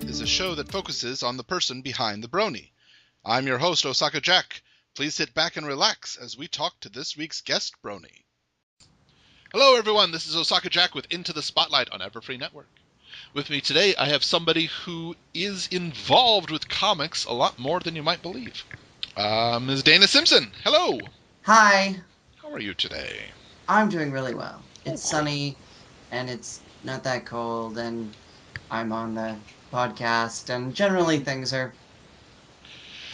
is a show that focuses on the person behind the brony. I'm your host, Osaka Jack. Please sit back and relax as we talk to this week's guest brony. Hello everyone, this is Osaka Jack with Into the Spotlight on Everfree Network. With me today, I have somebody who is involved with comics a lot more than you might believe. Ms. Dana Simpson, hello! Hi. How are you today? I'm doing really well. It's cool. sunny, and it's not that cold, and I'm on the podcast, and generally things are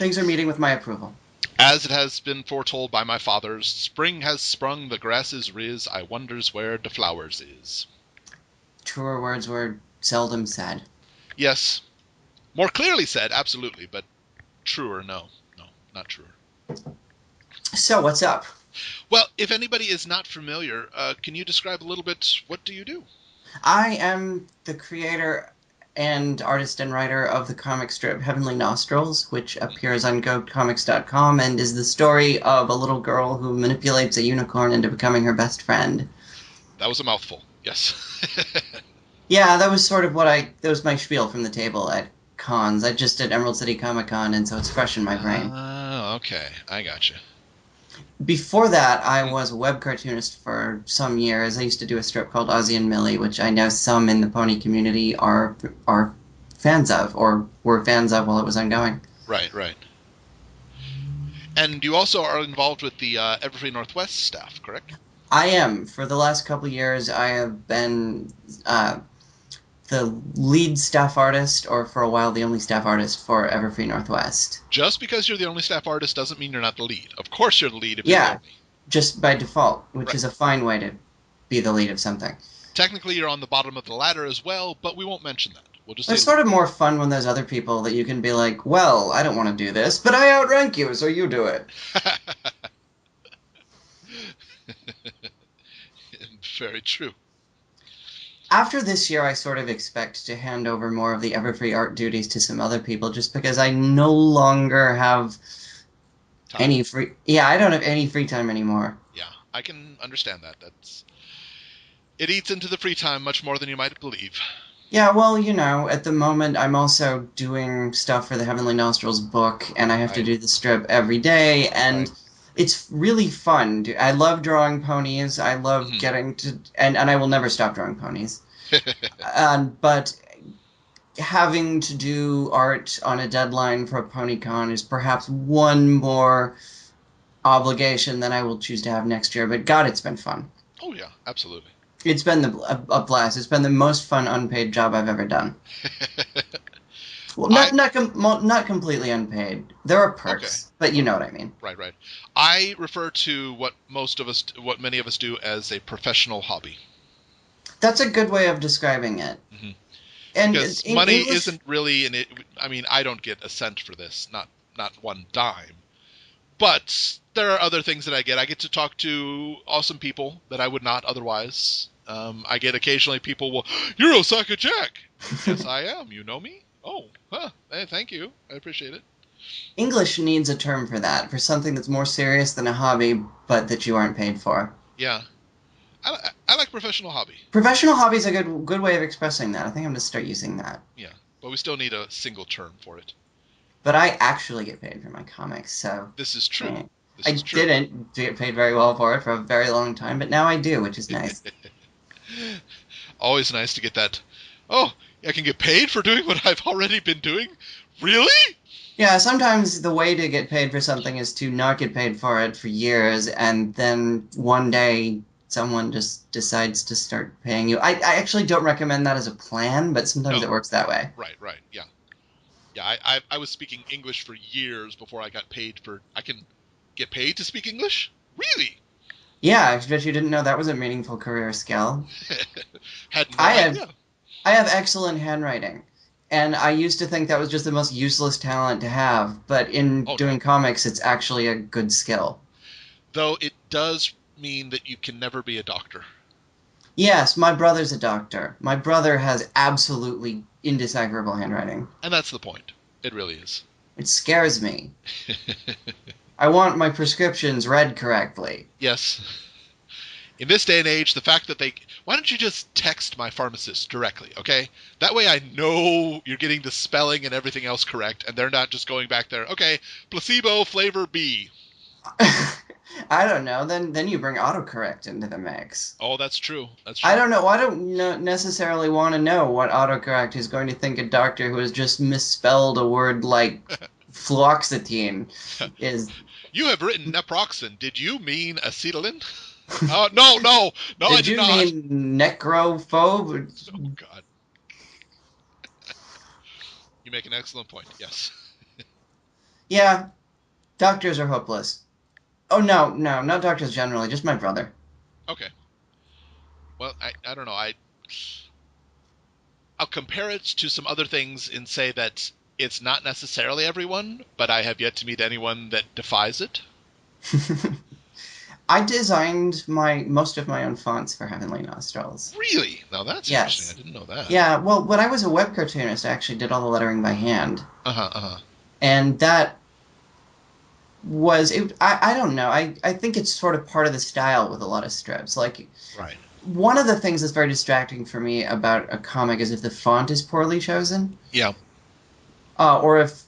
meeting with my approval. As it has been foretold by my fathers, spring has sprung, the grass is riz, I wonders where de flowers is. Truer words were seldom said. Yes. More clearly said, absolutely, but truer, no. No, not truer. So, what's up? Well, if anybody is not familiar, can you describe a little bit, what do you do? I am the creator and artist and writer of the comic strip Heavenly Nostrils, which appears on GoComics.com and is the story of a little girl who manipulates a unicorn into becoming her best friend. That was a mouthful, yes. Yeah, that was sort of that was my spiel from the table at cons. I just did Emerald City Comic Con, and so it's fresh in my brain. Oh, okay. I gotcha. Before that, I was a web cartoonist for some years. I used to do a strip called Ozzy and Millie, which I know some in the pony community are fans of, or were fans of while it was ongoing. Right, right. And you also are involved with the Everfree Northwest staff, correct? I am. For the last couple of years, I have been the lead staff artist, or for a while the only staff artist for Everfree Northwest. Just because you're the only staff artist doesn't mean you're not the lead. Of course you're the lead if you're the only. Just by default, which Right. is a fine way to be the lead of something. Technically, you're on the bottom of the ladder as well, but we won't mention that. We'll just It's say sort of more fun when there's other people that you can be like, well, I don't want to do this, but I outrank you, so you do it. Very true. After this year, I sort of expect to hand over more of the Everfree art duties to some other people, just because I no longer have any free... Yeah, I don't have any free time anymore. Yeah, I can understand that. It eats into the free time much more than you might believe. Yeah, well, at the moment, I'm also doing stuff for the Heavenly Nostrils book, and I have to do the strip every day, and it's really fun. I love drawing ponies. I love getting to... And I will never stop drawing ponies. But having to do art on a deadline for a PonyCon is perhaps one more obligation than I will choose to have next year. But God, it's been fun. Oh, yeah, absolutely. It's been a blast. It's been the most fun unpaid job I've ever done. Well, not completely unpaid. There are perks, but you know what I mean. Right, right. I refer to what many of us do as a professional hobby. That's a good way of describing it. Mm-hmm. And because money isn't really in it. I mean, I don't get a cent for this, not one dime. But there are other things that I get. I get to talk to awesome people that I would not otherwise. I get occasionally people will, you're Osaka Jack. Yes, I am. You know me? Oh, hey, thank you. I appreciate it. English needs a term for that, for something that's more serious than a hobby, but that you aren't paid for. Yeah. I like professional hobby. Professional hobby is a good way of expressing that. I think I'm going to start using that. Yeah, but we still need a single term for it. But I actually get paid for my comics, so... This is true. I didn't get paid very well for it for a very long time, but now I do, which is nice. Always nice to get that. Oh, I can get paid for doing what I've already been doing? Really? Yeah, sometimes the way to get paid for something is to not get paid for it for years, and then one day someone just decides to start paying you. I actually don't recommend that as a plan, but sometimes it works that way. Right, yeah. Yeah, I was speaking English for years before I got paid for... I can get paid to speak English? Really? Yeah, I bet you didn't know that was a meaningful career skill. Had no idea. I have excellent handwriting, and I used to think that was just the most useless talent to have, but in doing comics, it's actually a good skill. Though it does mean that you can never be a doctor. Yes, my brother's a doctor. My brother has absolutely indecipherable handwriting. And that's the point. It really is. It scares me. I want my prescriptions read correctly. Yes. In this day and age, the fact that why don't you just text my pharmacist directly, okay? That way I know you're getting the spelling and everything else correct, and they're not just going back there, okay, placebo flavor B. I don't know. Then you bring autocorrect into the mix. Oh, that's true. That's true. I don't know. I don't necessarily want to know what autocorrect is going to think a doctor who has just misspelled a word like fluoxetine is. You have written naproxen. Did you mean acetylene? No, I did not. Did you mean necrophobe? Oh, God. You make an excellent point, yes. Yeah, doctors are hopeless. Oh, no, not doctors generally, just my brother. Okay. Well, I don't know. I'll compare it to some other things and say that it's not necessarily everyone, but I have yet to meet anyone that defies it. I designed most of my own fonts for Heavenly Nostrils. Really? Now that's interesting. I didn't know that. Yeah, well, when I was a web cartoonist, I actually did all the lettering by hand. And that was... I don't know. I think it's sort of part of the style with a lot of strips. Like, right. One of the things that's very distracting for me about a comic is if the font is poorly chosen. Yeah. Or if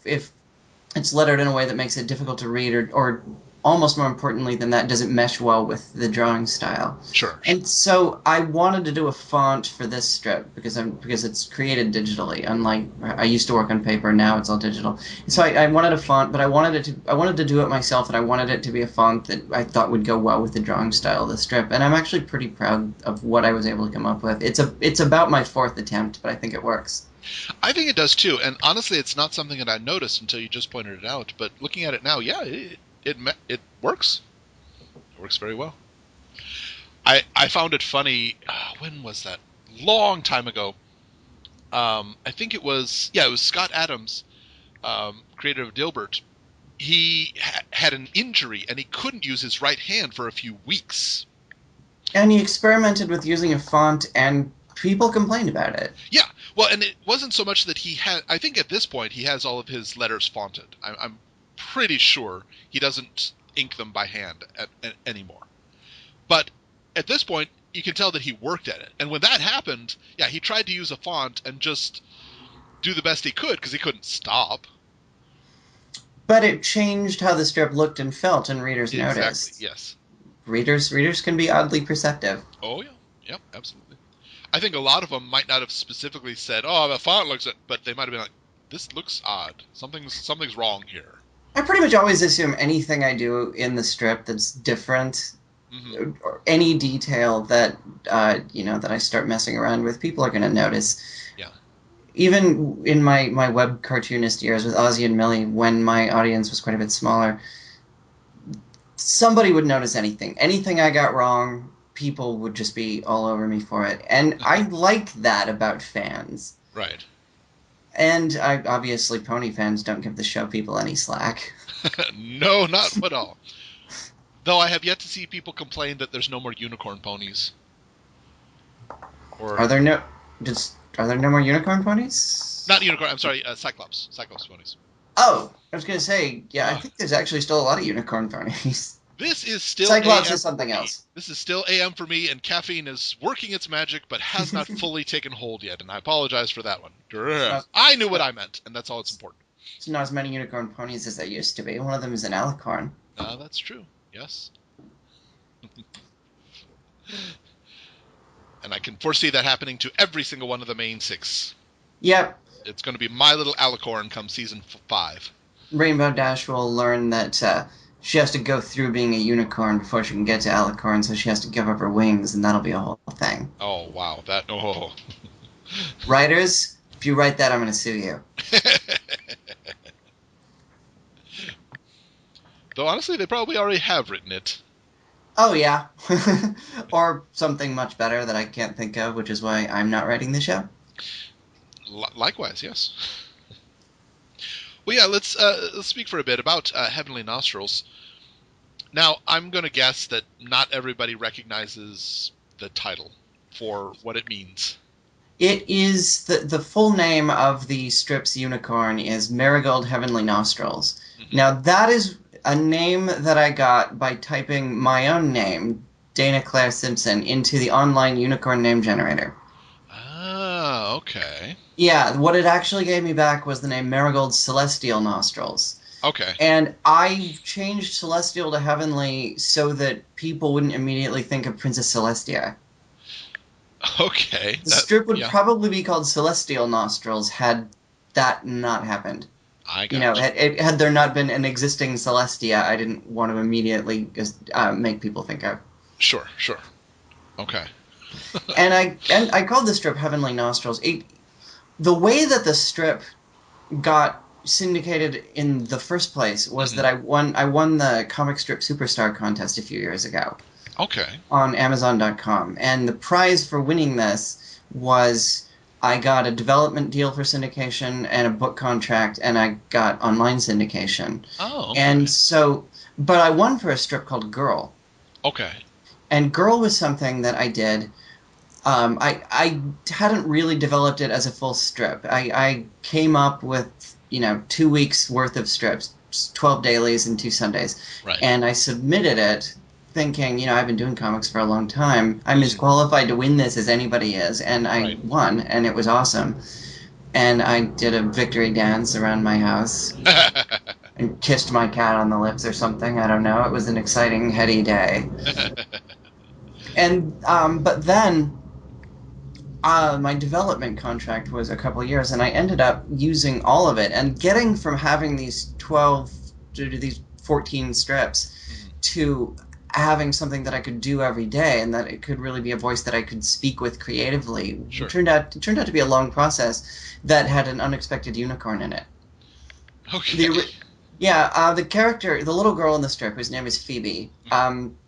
it's lettered in a way that makes it difficult to read, or almost more importantly than that, doesn't mesh well with the drawing style. Sure. And so I wanted to do a font for this strip because it's created digitally. Unlike I used to work on paper, now it's all digital. So I wanted a font, but I wanted to do it myself, and I wanted it to be a font that I thought would go well with the drawing style of the strip. And I'm actually pretty proud of what I was able to come up with. It's about my fourth attempt, but I think it works. I think it does too, and honestly, it's not something that I noticed until you just pointed it out. But looking at it now, yeah, it works. It works very well. I found it funny. When was that? Long time ago. I think it was Scott Adams, creator of Dilbert. He had an injury and he couldn't use his right hand for a few weeks. And he experimented with using a font, and people complained about it. Yeah, well, and it wasn't so much that he had... I think at this point he has all of his letters fonted. I'm pretty sure he doesn't ink them by hand anymore. But at this point, you can tell that he worked at it. And when that happened, yeah, he tried to use a font and just do the best he could because he couldn't stop. But it changed how the strip looked and felt, and readers noticed. Yes. Readers can be oddly perceptive. Oh, yeah. Yep, absolutely. I think a lot of them might not have specifically said, "Oh, the font looks," but they might have been like, "This looks odd. Something's wrong here." I pretty much always assume anything I do in the strip that's different, or any detail that that I start messing around with, people are going to notice. Yeah. Even in my web cartoonist years with Ozzy and Millie, when my audience was quite a bit smaller, somebody would notice anything. Anything I got wrong, people would just be all over me for it. And I like that about fans. Right. And obviously pony fans don't give the show people any slack. No, not at all. Though I have yet to see people complain that there's no more unicorn ponies. Are there no more unicorn ponies? Not unicorn, I'm sorry, Cyclops ponies. Oh, I was going to say, yeah, I think there's actually still a lot of unicorn ponies. This is still Cyclops AM is something else. This is still AM for me, and caffeine is working its magic, but has not fully taken hold yet, and I apologize for that one. I knew what I meant, and that's all that's important. There's not as many unicorn ponies as there used to be. One of them is an alicorn. That's true, yes. And I can foresee that happening to every single one of the main 6. Yep. It's going to be my little alicorn come season 5. Rainbow Dash will learn that she has to go through being a unicorn before she can get to alicorn, so she has to give up her wings, and that'll be a whole thing. Oh, wow. Writers, if you write that, I'm going to sue you. Though, honestly, they probably already have written it. Oh, yeah. Or something much better that I can't think of, which is why I'm not writing the show. Likewise, yes. Well, yeah, let's speak for a bit about Heavenly Nostrils. Now, I'm going to guess that not everybody recognizes the title for what it means. It is the full name of the strip's unicorn is Marigold Heavenly Nostrils. Mm-hmm. Now, that is a name that I got by typing my own name Dana Simpson into the online unicorn name generator. Ah, okay. Yeah, what it actually gave me back was the name Marigold's Celestial Nostrils. Okay. And I changed Celestial to Heavenly so that people wouldn't immediately think of Princess Celestia. Okay. The strip would Yeah, probably be called Celestial Nostrils had that not happened. I You know, got you. had there not been an existing Celestia, I didn't want to immediately make people think of. Sure, sure. Okay. And I called the strip Heavenly Nostrils. The way that the strip got syndicated in the first place was that I won the comic strip superstar contest a few years ago Okay. on Amazon.com, and the prize for winning this was I got a development deal for syndication and a book contract, and I got online syndication. Oh, okay. And so, but I won for a strip called Girl, Okay. and Girl was something that I did. I hadn't really developed it as a full strip. I came up with 2 weeks worth of strips, 12 dailies and 2 Sundays, Right. and I submitted it thinking, I've been doing comics for a long time. I'm as Mhm. qualified to win this as anybody is, and I Right. won, and it was awesome. And I did a victory dance around my house and kissed my cat on the lips or something. I don't know. It was an exciting, heady day. And but then my development contract was a couple of years, and I ended up using all of it and getting from having these 12 to these 14 strips Mhm. to having something that I could do every day, and that it could really be a voice that I could speak with creatively. Sure. It turned out to be a long process that had an unexpected unicorn in it. Okay. The character, the little girl in the strip, whose name is Phoebe,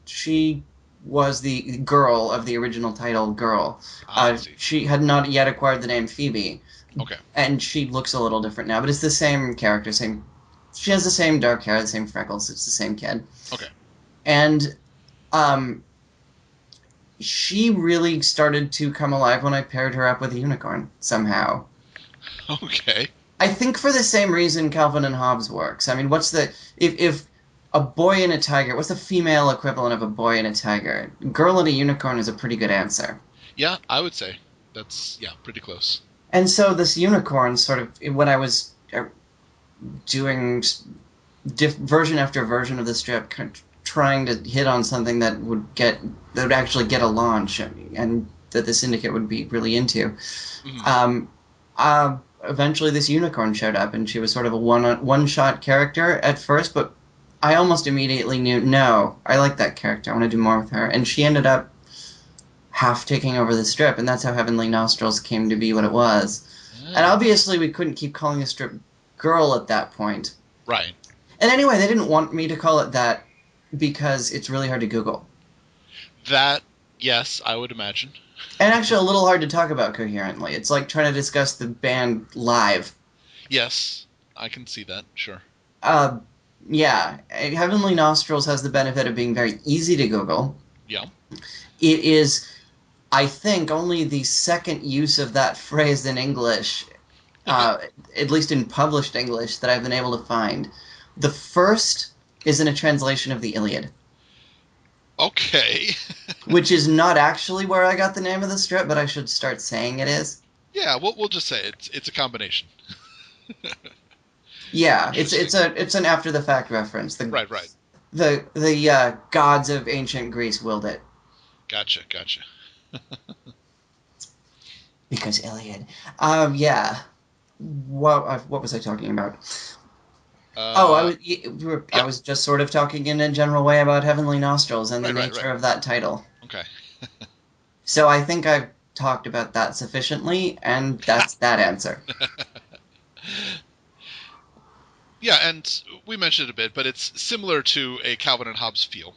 she was the girl of the original title, Girl. I see. She had not yet acquired the name Phoebe, Okay. and she looks a little different now, but it's the same character, same. She has the same dark hair, the same freckles. It's the same kid, Okay. and um, she really started to come alive when I paired her up with a unicorn somehow. Okay. I think for the same reason Calvin and Hobbes works. I mean, if a boy and a tiger, what's the female equivalent of a boy and a tiger? Girl and a unicorn is a pretty good answer. Yeah, I would say that's pretty close. And so this unicorn sort of, when I was doing version after version of the strip, trying to hit on something that would actually get a launch, and that the syndicate would be really into. Mhm. Eventually this unicorn showed up, and she was sort of a one-shot character at first, but I almost immediately knew, no, I like that character. I want to do more with her. And she ended up half taking over the strip, and that's how Heavenly Nostrils came to be what it was. And Ah, obviously we couldn't keep calling the strip Girl at that point. right. And anyway, they didn't want me to call it that because it's really hard to Google. That, yes, I would imagine. And actually a little hard to talk about coherently. It's like trying to discuss the band live. Yes, I can see that. Sure. Uh, yeah, Heavenly Nostrils has the benefit of being very easy to Google. Yeah. It is, I think, only the second use of that phrase in English, at least in published English, that I've been able to find. The first is in a translation of the Iliad, Okay. which is not actually where I got the name of the strip, but I should start saying it is. Yeah, we'll just say it's a combination. Yeah, Interesting. it's an after the fact reference. Right, right. The gods of ancient Greece willed it. Gotcha, gotcha. Because Iliad. Yeah. What was I talking about? Oh, Uh, I yeah. was just sort of talking in a general way about Heavenly Nostrils and the Right, right, right. nature of that title. Okay. So I think I've talked about that sufficiently, and that's that answer. Yeah, and we mentioned it a bit, but it's similar to a Calvin and Hobbes feel.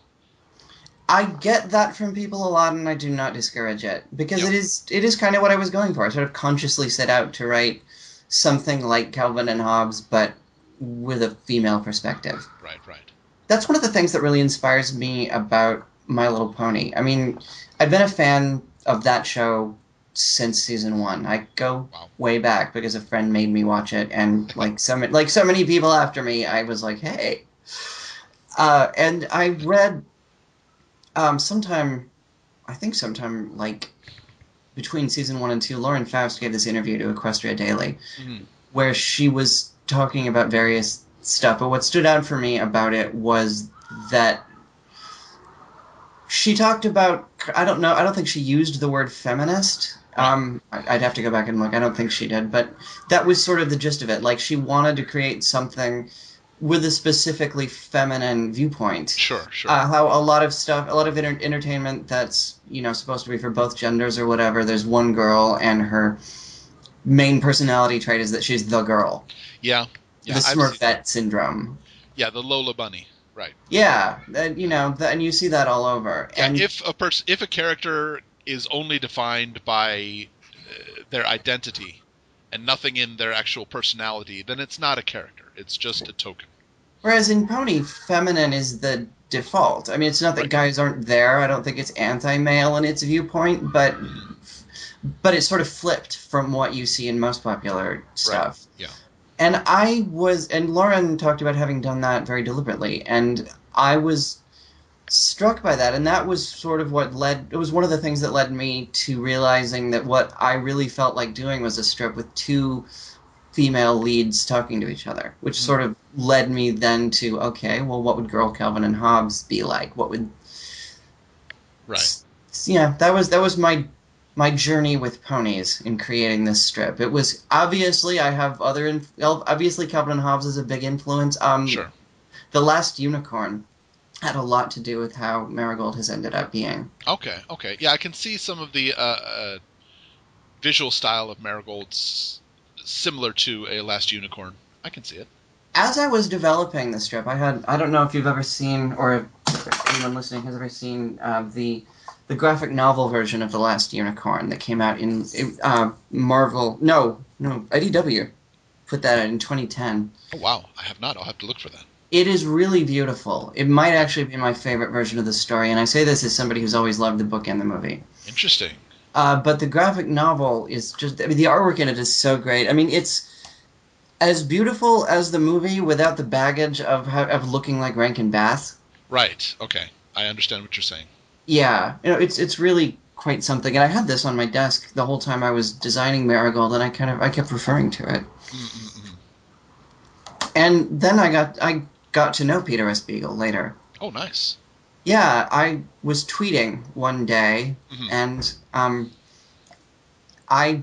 I get that from people a lot, and I do not discourage it because Yep. it is kind of what I was going for. I sort of consciously set out to write something like Calvin and Hobbes, but with a female perspective. Right, right. That's one of the things that really inspires me about My Little Pony. I mean, I've been a fan of that show since season one. I go Wow. way back because a friend made me watch it, and like so many people after me, I was like, hey. And I read Sometime, I think sometime like between season 1 and 2, Lauren Faust gave this interview to Equestria Daily, Hmm. where she was talking about various stuff. But what stood out for me about it was that she talked about, I don't know, I don't think she used the word feminist. Right. I'd have to go back and look. I don't think she did, but that was sort of the gist of it. Like, she wanted to create something with a specifically feminine viewpoint. Sure, sure. How a lot of stuff, a lot of entertainment that's, supposed to be for both genders or whatever, there's one girl and her main personality trait is that she's the girl. Yeah, The yeah, I've seen that. Smurfette syndrome. Yeah, the Lola Bunny. Right. Yeah, and you see that all over. Yeah, And if a character is only defined by their identity and nothing in their actual personality, then it's not a character. It's just a token. whereas in Pony, feminine is the default. I mean, it's not that Right. guys aren't there. I don't think it's anti-male in its viewpoint, but Hmm. it's sort of flipped from what you see in most popular Right. stuff. Yeah. And Lauren talked about having done that very deliberately, and I was struck by that, and that was sort of it was one of the things that led me to realizing that what I really felt like doing was a strip with two female leads talking to each other, which Hmm. sort of led me then to, okay, well, what would Girl Calvin and Hobbes be like? What would Right. Yeah, that was my journey with ponies in creating this strip. It was obviously I have obviously Calvin and Hobbes is a big influence. Sure. The Last Unicorn had a lot to do with how Marigold has ended up being. Okay. Okay. Yeah, I can see some of the visual style of Marigold's similar to a Last Unicorn. I can see it. As I was developing the strip, I don't know if you've ever seen, or if anyone listening has ever seen, the graphic novel version of The Last Unicorn that came out in Marvel. No, IDW put that out in 2010. Oh wow, I have not. I'll have to look for that. It is really beautiful. It might Okay. actually be my favorite version of the story, and I say this as somebody who's always loved the book and the movie. Interesting. But the graphic novel is just, I mean, the artwork in it is so great. I mean, it's as beautiful as the movie without the baggage of looking like Rankin Bass. Right. Okay. I understand what you're saying. Yeah, it's really quite something. And I had this on my desk the whole time I was designing Marigold, and I kept referring to it. Mm-mm-mm. And then I got to know Peter S. Beagle later. Oh, nice. Yeah, I was tweeting one day, Hmm. and I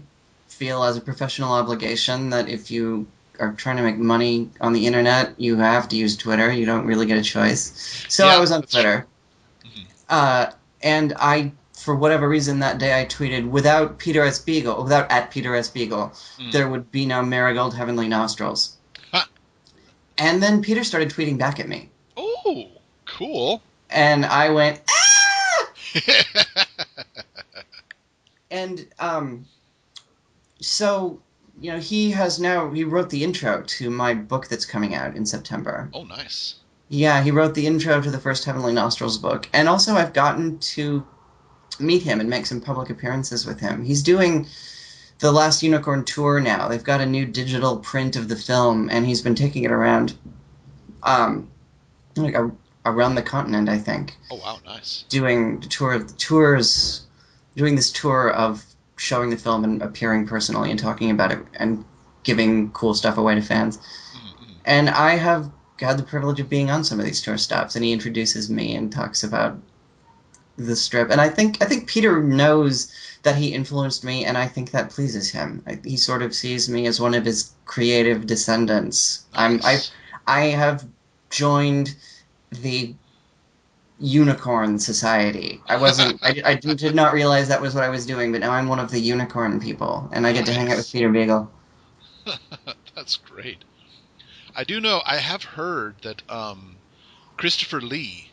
feel as a professional obligation that if you are trying to make money on the internet, you have to use Twitter. You don't really get a choice. So I Yeah, was on that's true. Twitter, Hmm. and for whatever reason, that day I tweeted, without Peter S. Beagle, without at Peter S. Beagle, Mm. there would be no Marigold Heavenly Nostrils. Ha. And then Peter started tweeting back at me, Oh, cool. and I went, ah! And so he wrote the intro to my book that's coming out in September. Oh, nice. Yeah, he wrote the intro to the first Heavenly Nostrils book, and also I've gotten to meet him and make some public appearances with him. He's doing the Last Unicorn tour now. They've got a new digital print of the film, and he's been taking it around, um, like around the continent, I think, Oh, wow, nice. doing tours, doing this tour of showing the film and appearing personally and talking about it and giving cool stuff away to fans. Mm-hmm. And I have had the privilege of being on some of these tour stops, and he introduces me and talks about the strip. And I think Peter knows that he influenced me, and I think that pleases him. He sort of sees me as one of his creative descendants. Nice. I have joined the Unicorn Society. I did not realize that was what I was doing, but now I'm one of the unicorn people, and I get to hang out with Nice. Peter Beagle. That's great. I do know, I have heard that Christopher Lee,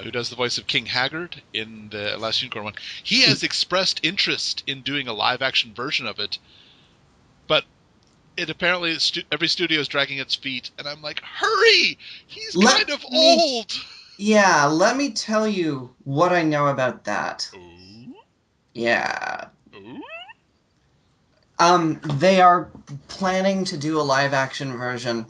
who does the voice of King Haggard in the Last Unicorn one, he has expressed interest in doing a live action version of it, but it apparently every studio is dragging its feet, and I'm like, hurry! He's Let kind of me, old. yeah, let me tell you what I know about that. Ooh, Yeah. ooh. They are planning to do a live action version,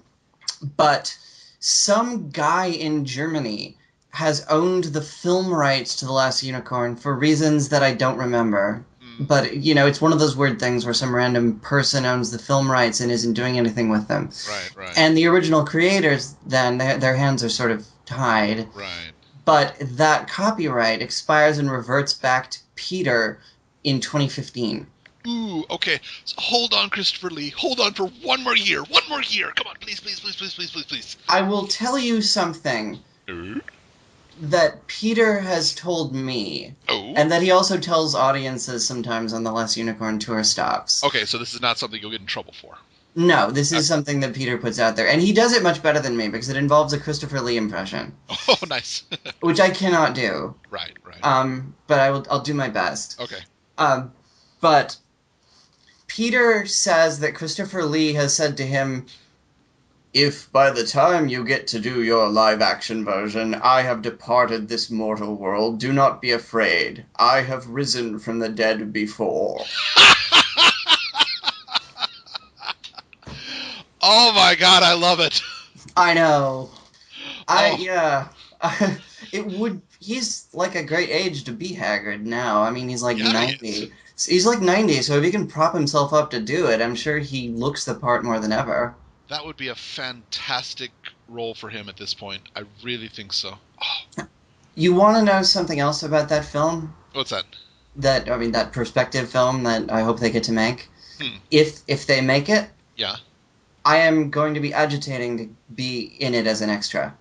but some guy in Germany has owned the film rights to The Last Unicorn for reasons that I don't remember. But, it's one of those weird things where some random person owns the film rights and isn't doing anything with them. Right, right. And the original creators, then, their hands are sort of tied. Right. But that copyright expires and reverts back to Peter in 2015. Ooh, okay. So hold on, Christopher Lee. Hold on for one more year. One more year. Come on, please, please, please, please, please, please, please. I will tell you something that Peter has told me, and that he also tells audiences sometimes on the Last Unicorn tour stops. Okay, so this is not something you'll get in trouble for. No, this is something that Peter puts out there, and he does it much better than me because it involves a Christopher Lee impression. Oh, nice. Which I cannot do. Right, right. But I'll do my best. Okay. But Peter says that Christopher Lee has said to him, "If by the time you get to do your live-action version, I have departed this mortal world, do not be afraid. I have risen from the dead before." Oh my God, I love it. I know. Yeah. He's like a great age to be haggard now. I mean, he's like 90. He's like 90, so if he can prop himself up to do it, I'm sure he looks the part more than ever. That would be a fantastic role for him at this point. I really think so. Oh. You want to know something else about that film? What's that? That perspective film that I hope they get to make. If they make it, yeah, I am going to be agitating to be in it as an extra.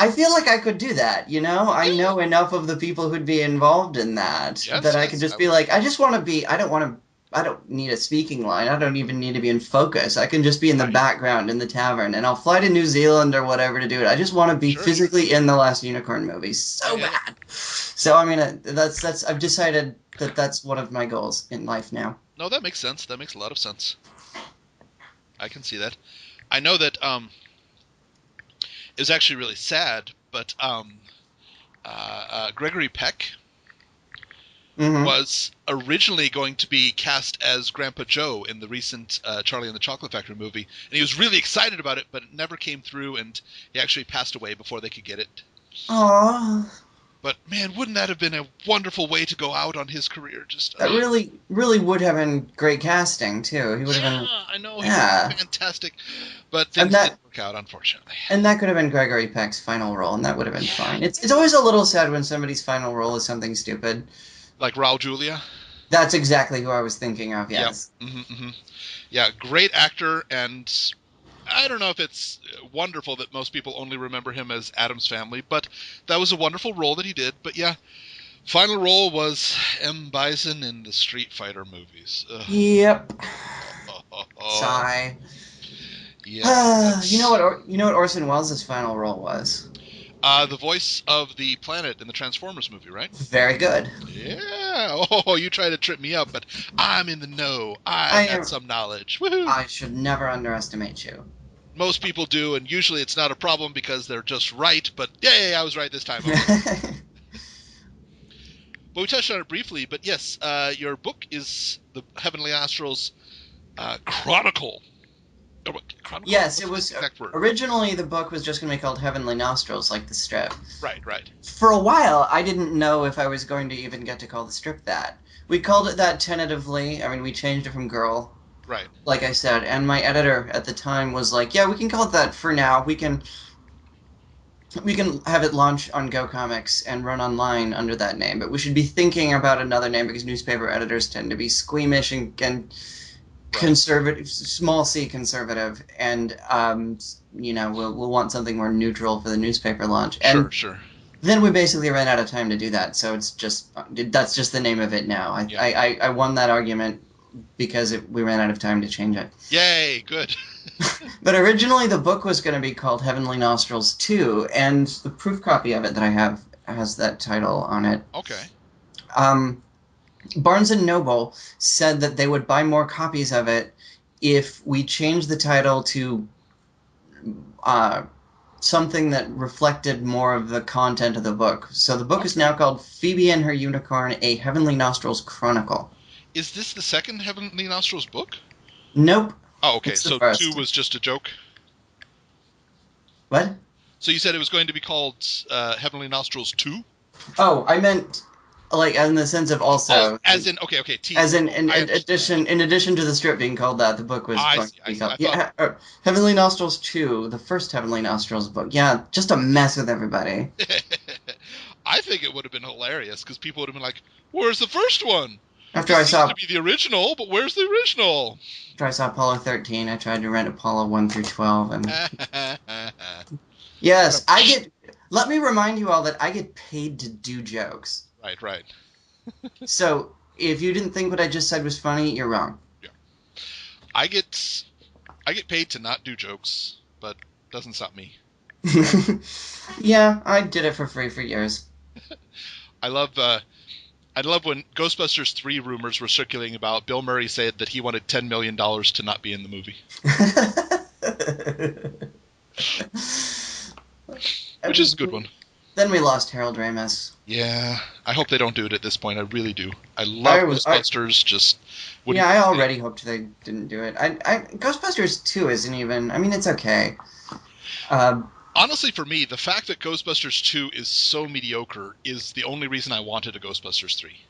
I feel like I could do that, I know enough of the people who'd be involved in that, that I could just be like, I just want to be, I don't need a speaking line. I don't even need to be in focus. I can just be in the background in the tavern, and I'll fly to New Zealand or whatever to do it. I just want to be physically in the Last Unicorn movie so bad. So, I mean, I've decided that that's one of my goals in life now. No, that makes sense. That makes a lot of sense. I can see that. I know that it was actually really sad, but Gregory Peck was originally going to be cast as Grandpa Joe in the recent Charlie and the Chocolate Factory movie, and he was really excited about it, but it never came through, and he actually passed away before they could get it. Aww. But man, wouldn't that have been a wonderful way to go out on his career? That really, really would have been great casting too. He would have been. I know, he was fantastic, but things didn't work out, unfortunately. And that could have been Gregory Peck's final role, and that would have been fine. It's always a little sad when somebody's final role is something stupid. Like Raul Julia? That's exactly who I was thinking of, yes. Yeah, yeah, great actor, and I don't know if it's wonderful that most people only remember him as Addams Family, but that was a wonderful role that he did. But yeah, final role was M. Bison in the Street Fighter movies. Ugh. Yep. Sigh. Yeah. You know what Orson Welles' final role was? The voice of the planet in the Transformers movie, right? Very good. Yeah. Oh, you try to trip me up, but I'm in the know. I got some knowledge. Woohoo! I should never underestimate you. Most people do, and usually it's not a problem because they're just right, but yay, I was right this time. But we touched on it briefly, but yes, your book is the Heavenly Nostrils Chronicle. Chronicle? Yes, it was. Originally, the book was just going to be called Heavenly Nostrils, like the strip. Right, right. For a while, I didn't know if I was going to even get to call the strip that. We called it that tentatively. I mean, we changed it from Girl. Right. Like I said, and my editor at the time was like, yeah, we can call it that for now. We can have it launch on Go Comics and run online under that name, but we should be thinking about another name because newspaper editors tend to be squeamish and conservative, small c conservative, and we'll want something more neutral for the newspaper launch. And sure. Then we basically ran out of time to do that, so that's just the name of it now. I won that argument because we ran out of time to change it. Yay, good. But originally the book was going to be called Heavenly Nostrils 2, and the proof copy of it that I have has that title on it. Okay. Barnes & Noble said that they would buy more copies of it if we changed the title to something that reflected more of the content of the book. So the book is now called Phoebe and Her Unicorn, A Heavenly Nostrils Chronicle. Is this the second Heavenly Nostrils book? Nope. Oh, okay. So 2 was just a joke? What? So you said it was going to be called Heavenly Nostrils 2? Oh, I meant like in the sense of Oh, also as in, okay, T. as Oh, I understand. in addition to the strip being called that, the book was I going see, to I be see. called I thought, Heavenly Nostrils 2, the first Heavenly Nostrils book. Yeah, just a mess with everybody. I think it would have been hilarious because people would have been like, "Where's the first one? After This I seems saw to be the original, but where's the original?" Apollo 13, I tried to rent Apollo 1 through 12, and Right, yes, I get. Let me remind you all that I get paid to do jokes. right. So if you didn't think what I just said was funny, you're wrong. Yeah. I get paid to not do jokes, but doesn't stop me. Yeah, I did it for free for years. I love when Ghostbusters 3 rumors were circulating about Bill Murray said that he wanted $10 million to not be in the movie, which is a good one. Then we lost Harold Ramis. Yeah, I hope they don't do it at this point. I really do. I love Ghostbusters. Just wouldn't. Yeah, I already hoped they didn't do it. Ghostbusters 2 isn't even. I mean, it's okay. Honestly, for me, the fact that Ghostbusters 2 is so mediocre is the only reason I wanted a Ghostbusters 3.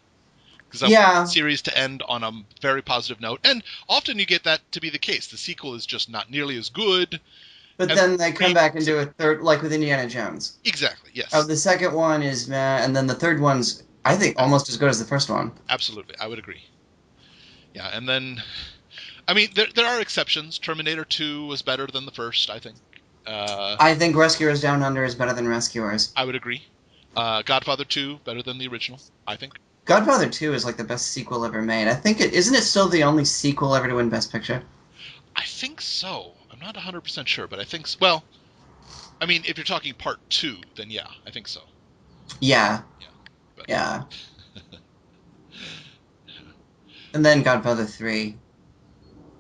Because I want the series to end on a very positive note. And often you get that to be the case. The sequel is just not nearly as good. But then they come back and do a third, like with Indiana Jones. Exactly, yes. Oh, the second one is meh, and then the third one's, I think, almost as good as the first one. Absolutely, I would agree. Yeah, and then, I mean, there are exceptions. Terminator 2 was better than the first, I think. I think Rescuers Down Under is better than Rescuers. I would agree. Godfather 2, better than the original, I think. Godfather 2 is like the best sequel ever made. I think isn't it still the only sequel ever to win Best Picture? I think so. I'm not 100% sure, but I think so. Well, I mean, if you're talking part 2, then yeah, I think so. Yeah. But, yeah. And then Godfather 3.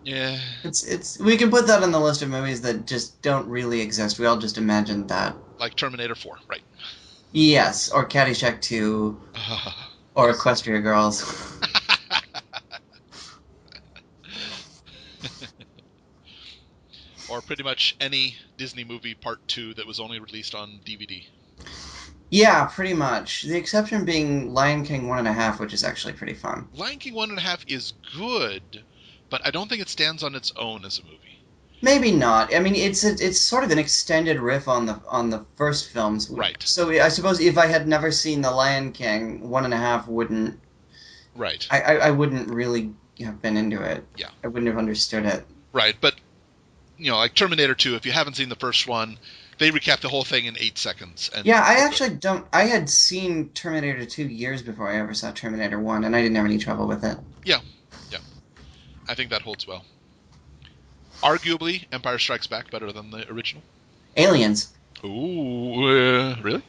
Yeah. It's we can put that on the list of movies that just don't really exist. We all just imagined that. Like Terminator 4, right. Yes, or Caddyshack 2, or Equestria Girls. Or pretty much any Disney movie part 2 that was only released on DVD. Yeah, pretty much. The exception being Lion King 1.5, which is actually pretty fun. Lion King 1.5 is good, but I don't think it stands on its own as a movie. Maybe not. I mean, it's sort of an extended riff on the first films. Right. So I suppose if I had never seen The Lion King, 1.5 wouldn't. Right. I wouldn't really have been into it. Yeah. I wouldn't have understood it. Right, but like Terminator 2, if you haven't seen the first one, they recap the whole thing in 8 seconds. And yeah, I actually don't. I had seen Terminator 2 years before I ever saw Terminator 1, and I didn't have any trouble with it. Yeah. I think that holds well. Arguably, Empire Strikes Back better than the original. Aliens. Ooh, really?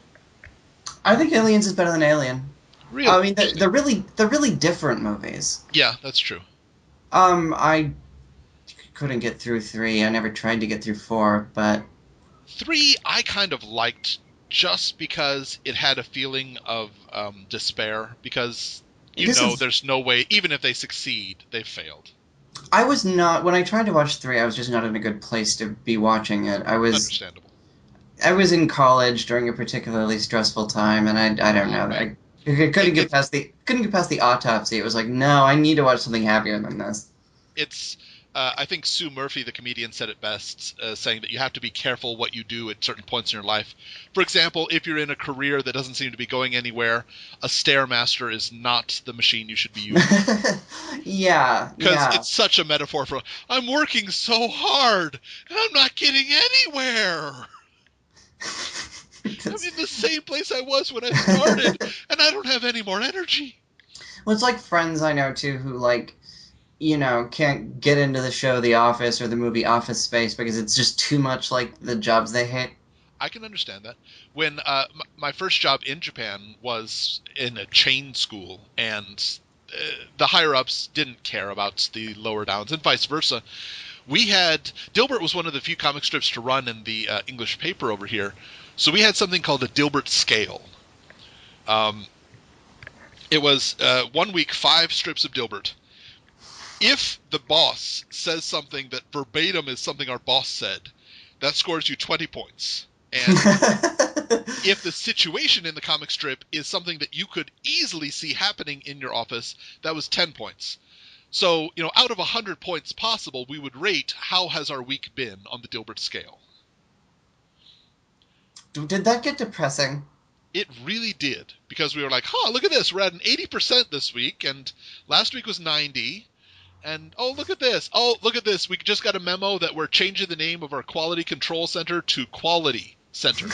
I think Aliens is better than Alien. Really? I mean, they're really different movies. Yeah, that's true. I couldn't get through 3. I never tried to get through 4, but 3 I kind of liked just because it had a feeling of despair, because there's no way, even if they succeed, they've failed. I was not, when I tried to watch 3, I was just not in a good place to be watching it. Understandable. I was in college during a particularly stressful time, and I don't know. Right. I couldn't get past the autopsy. It was like, no, I need to watch something happier than this. It's I think Sue Murphy, the comedian, said it best, saying that you have to be careful what you do at certain points in your life. For example, if you're in a career that doesn't seem to be going anywhere, a Stairmaster is not the machine you should be using. Yeah. Because it's such a metaphor for, I'm working so hard, and I'm not getting anywhere. I'm in the same place I was when I started, and I don't have any more energy. Well, it's like friends I know, too, who, can't get into the show The Office or the movie Office Space because it's just too much like the jobs they hate. I can understand that. When my first job in Japan was in a chain school, and the higher-ups didn't care about the lower downs, and vice versa. Dilbert was one of the few comic strips to run in the English paper over here, so we had something called the Dilbert Scale. It was 1 week, 5 strips of Dilbert. If the boss says something that verbatim is something our boss said, that scores you 20 points. And if the situation in the comic strip is something that you could easily see happening in your office, that was 10 points. So, out of 100 points possible, we would rate how has our week been on the Dilbert scale. Did that get depressing? It really did, because we were like, look at this, we're at an 80% this week, and last week was 90, and look at this, we just got a memo that we're changing the name of our quality control center to Quality Center.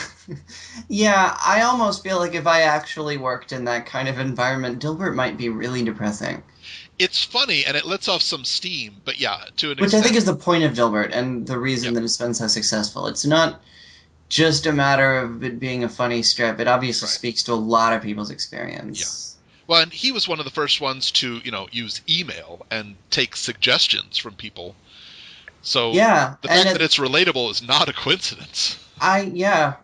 Yeah, I almost feel like if I actually worked in that kind of environment, Dilbert might be really depressing. It's funny, and it lets off some steam, but yeah, to an Which I extent. think is the point of Dilbert, and the reason Yep. that it's been so successful. It's not just a matter of it being a funny strip. It obviously Right. speaks to a lot of people's Yeah. experience. Well, and he was one of the first ones to, use email and take suggestions from people. So Yeah, the and fact that it's relatable is not a coincidence. yeah.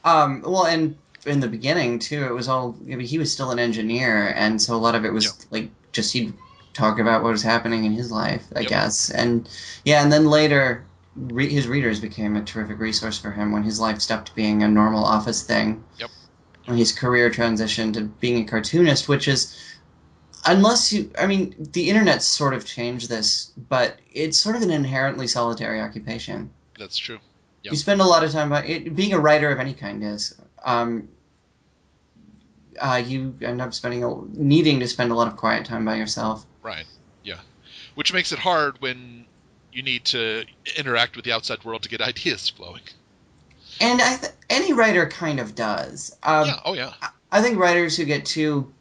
Well, and in the beginning too, it was all. I mean, he was still an engineer, and so a lot of it Yep. was like just he'd talk about what was happening in his life, I Yep. guess. And yeah, and then later, his readers became a terrific resource for him when his life stopped being a normal office thing. Yep. When his career transitioned to being a cartoonist, which is, unless you, I mean, the internet sort of changed this, but it's sort of an inherently solitary occupation. That's true. You Yep. spend a lot of time by it, being a writer of any kind is. You end up needing to spend a lot of quiet time by yourself. Right. Yeah. Which makes it hard when you need to interact with the outside world to get ideas flowing. And any writer kind of does. Yeah. Oh, yeah. I think writers who get too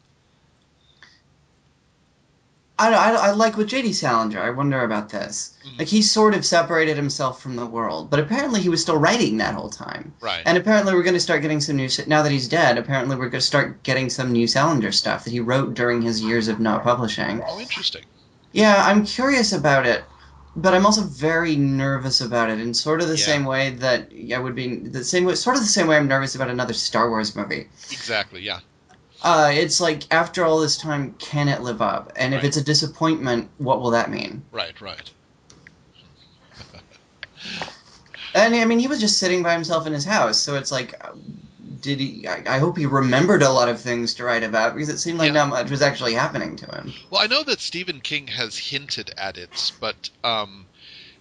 I like with J.D. Salinger. I wonder about this. Mm-hmm. Like he sort of separated himself from the world, but apparently he was still writing that whole time. Right. And apparently we're going to start getting some new. Now that he's dead, apparently we're going to start getting some new Salinger stuff that he wrote during his years of not publishing. Oh, interesting. Yeah, I'm curious about it, but I'm also very nervous about it in sort of the Yeah. same way that I would be the same way, sort of the same way I'm nervous about another Star Wars movie. Exactly. Yeah. It's like after all this time, can it live up? And if Right. it's a disappointment, what will that mean? Right. Right. And I mean, he was just sitting by himself in his house, so it's like, did he? I hope he remembered a lot of things to write about because it seemed like Yeah. not much was actually happening to him. Well, I know that Stephen King has hinted at it, but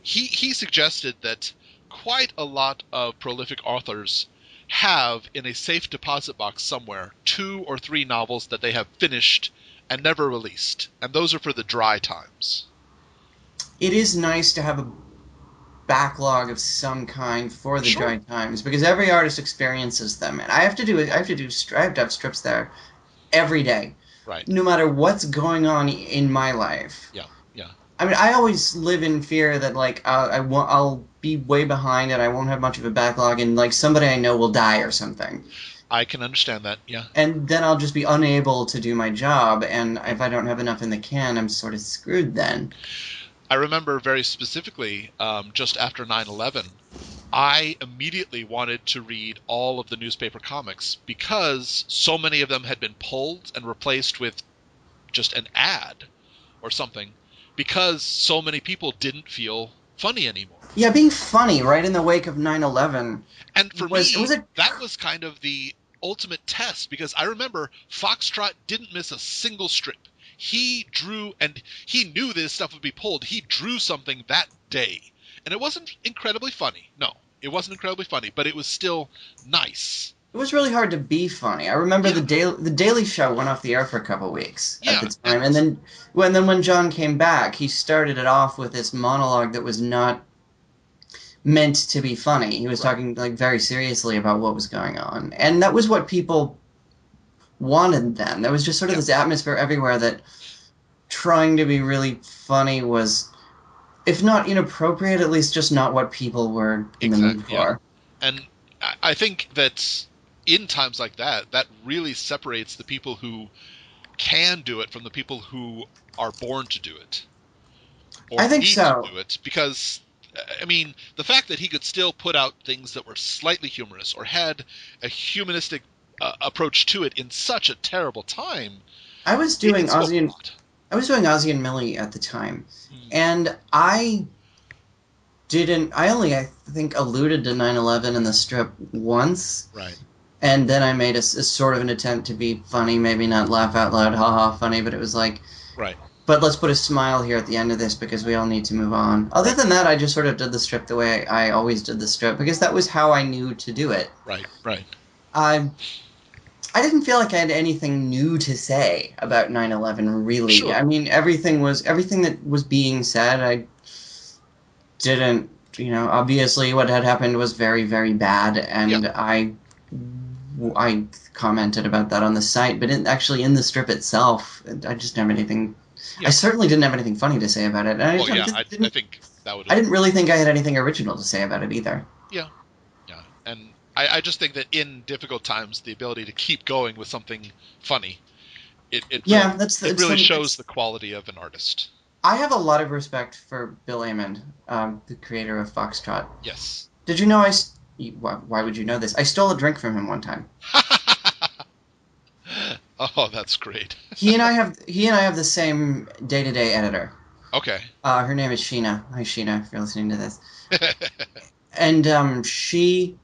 he suggested that quite a lot of prolific authors have in a safe deposit box somewhere 2 or 3 novels that they have finished and never released, and those are for the dry times. It is nice to have a backlog of some kind for the Sure. dry times because every artist experiences them, and I have to have strips there every day, Right. no matter what's going on in my life. Yeah. Yeah. I mean, I always live in fear that like I'll be way behind and I won't have much of a backlog, and like somebody I know will die or something, I can understand that. Yeah. and then I'll just be unable to do my job, and if I don't have enough in the can, I'm sort of screwed then. I remember very specifically, just after 9/11, I immediately wanted to read all of the newspaper comics because so many of them had been pulled and replaced with just an ad or something because so many people didn't feel funny anymore. Yeah, being funny right in the wake of 9/11 And for was me, a that was kind of the ultimate test because I remember Foxtrot didn't miss a single strip. He drew, and he knew this stuff would be pulled. He drew something that day. And it wasn't incredibly funny. No, it wasn't incredibly funny, but it was still nice. It was really hard to be funny. I remember Yeah. the Daily Show went off the air for a couple weeks at Yeah, the time, and then when John came back, he started it off with this monologue that was not meant to be funny. He was right. talking like very seriously about what was going on, and that was what people wanted then. There was just sort of Yeah. this atmosphere everywhere that trying to be really funny was, if not inappropriate, at least just not what people were in the mood Exactly. Yeah. for. And I think that in times like that, that really separates the people who can do it from the people who are born to do it or I think need to so. do it. Because, I mean, the fact that he could still put out things that were slightly humorous or had a humanistic approach to it in such a terrible time, I was doing it spoke Ozzy a and lot. I was doing Ozzy and Millie at the time, Mm. and I I think, alluded to 9/11 in the strip once. Right. And then I made a sort of an attempt to be funny, maybe not laugh out loud, haha, funny, but it was like, Right. but let's put a smile here at the end of this because we all need to move on. Other Right. than that, I just sort of did the strip the way I always did the strip because that was how I knew to do it. Right. Right. I I didn't feel like I had anything new to say about 9/11 really. Sure. I mean, everything that was being said, I didn't, obviously what had happened was very, very bad, Yeah. and I commented about that on the site, but actually in the strip itself, I just didn't have anything. I Yeah. certainly didn't have anything funny to say about it, and Well, yeah. I think that would I have. didn't really think I had anything original to say about it either. Yeah. Yeah. And I just think that in difficult times, the ability to keep going with something funny, Yeah, it really shows the quality of an artist. I have a lot of respect for Bill Amond, the creator of Foxtrot. Yes. Did you know why would you know this? I stole a drink from him one time. Oh, that's great. He and I have the same day-to-day editor. Okay. Her name is Sheena. Hi, Sheena, if you're listening to this. And she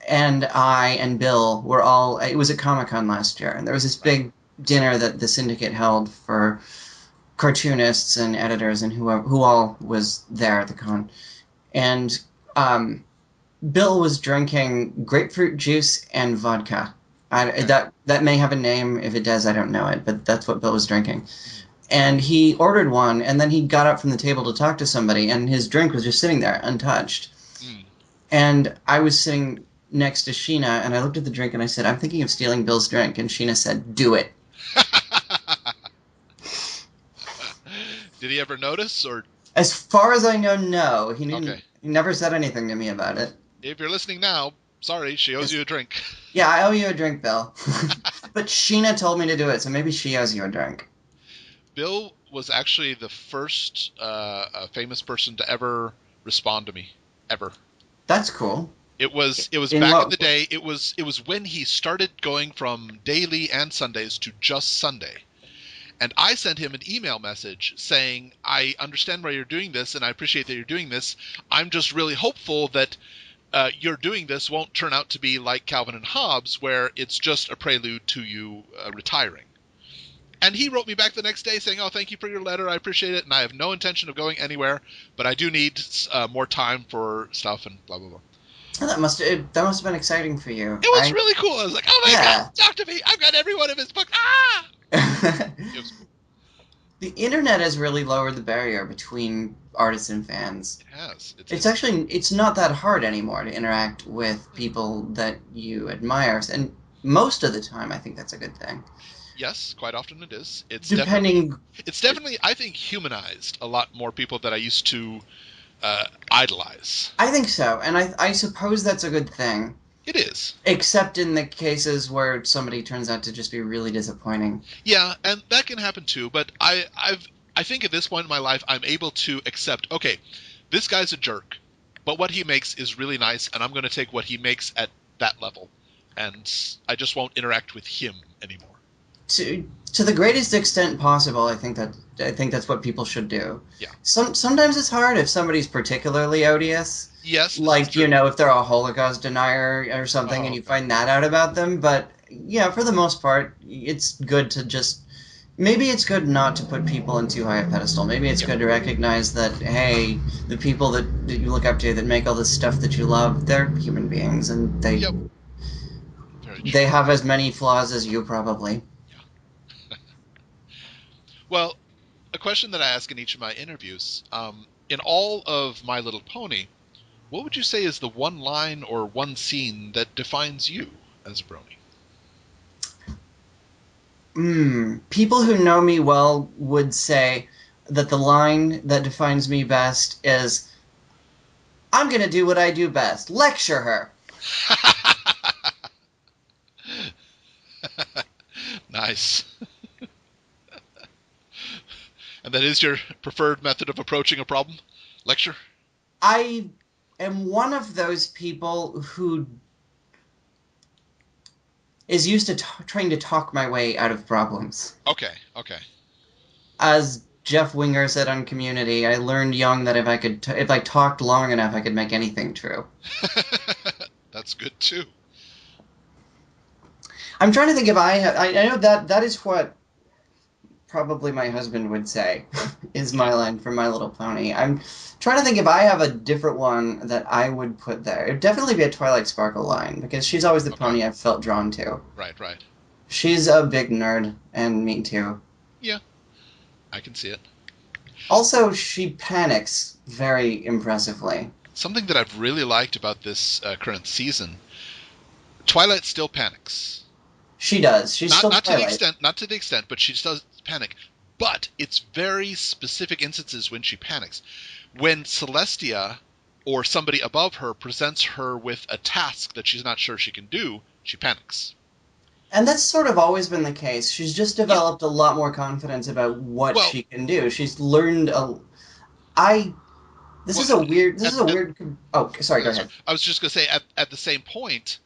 and I and Bill were all. It was at Comic-Con last year, and there was this Right. big dinner that the syndicate held for cartoonists and editors and who all was there at the con. And Bill was drinking grapefruit juice and vodka. Okay. That may have a name. If it does, I don't know it, but that's what Bill was drinking. Mhm. And he ordered one, and then he got up from the table to talk to somebody, and his drink was just sitting there, untouched. Mm. And I was sitting next to Sheena, and I looked at the drink, and I said, "I'm thinking of stealing Bill's drink." And Sheena said, "Do it." Did he ever notice, or As far as I know, no. okay? He never said anything to me about it. If you're listening now, sorry, she owes you a drink. Yeah, I owe you a drink, Bill. But Sheena told me to do it, so maybe she owes you a drink. Bill was actually the first famous person to ever respond to me, ever. That's cool. It was In back in what? the day. It was when he started going from daily and Sundays to just Sunday. And I sent him an email message saying, I understand why you're doing this, and I appreciate that you're doing this. I'm just really hopeful that you're doing this won't turn out to be like Calvin and Hobbes, where it's just a prelude to you retiring. And he wrote me back the next day saying, oh, thank you for your letter. I appreciate it. And I have no intention of going anywhere, but I do need more time for stuff and blah, blah, blah. That must have been exciting for you. It was really cool. I was like, oh my God, Yeah. talk to me. I've got every one of his books. Ah! It was cool. The internet has really lowered the barrier between artists and fans. It has. It's not that hard anymore to interact with people that you admire, and most of the time, I think that's a good thing. Yes, quite often it is. Depending, It's definitely, I think, humanized a lot more people that I used to idolize. I think so, and I suppose that's a good thing. It is. Except in the cases where somebody turns out to just be really disappointing. Yeah, and that can happen too. But I think at this point in my life, I'm able to accept. Okay, this guy's a jerk, but what he makes is really nice, and I'm going to take what he makes at that level, and I just won't interact with him anymore. To the greatest extent possible, I think that's what people should do. Yeah. Sometimes it's hard if somebody's particularly odious. Yes, this is Like, true. if they're a Holocaust denier or something, and Oh, you okay. find that out about them. But yeah, for the most part, it's good to just. Maybe it's good not to put people in too high a pedestal. Maybe it's Yep. good to recognize that, hey, the people that you look up to, that make all this stuff that you love, they're human beings, and Yep. Very true. they have as many flaws as you probably. Yeah. Well, a question that I ask in each of my interviews, in all of My Little Pony, what would you say is the one line or one scene that defines you as a brony? People who know me well would say that the line that defines me best is, I'm going to do what I do best, lecture her. Nice. And that is your preferred method of approaching a problem? Lecture? I am one of those people who is used to trying to talk my way out of problems. Okay, okay. As Jeff Winger said on Community, I learned young that if I talked long enough, I could make anything true. That's good too. I'm trying to think if I know that is what probably my husband would say is my line from My Little Pony. I'm trying to think if I have a different one that I would put there. It'd definitely be a Twilight Sparkle line, because she's always the pony I've felt drawn to. Right, right. She's a big nerd, and me too. Yeah, I can see it. Also, she panics very impressively. Something that I've really liked about this current season, Twilight still panics. She does. She's still not Twilight. not to the extent, but she does panic. But it's very specific instances when she panics. When Celestia or somebody above her presents her with a task that she's not sure she can do, she panics. And that's sort of always been the case. She's just developed a lot more confidence about what she can do. She's learned This is a weird. Oh, sorry. Go ahead. I was just going to say, at the same point,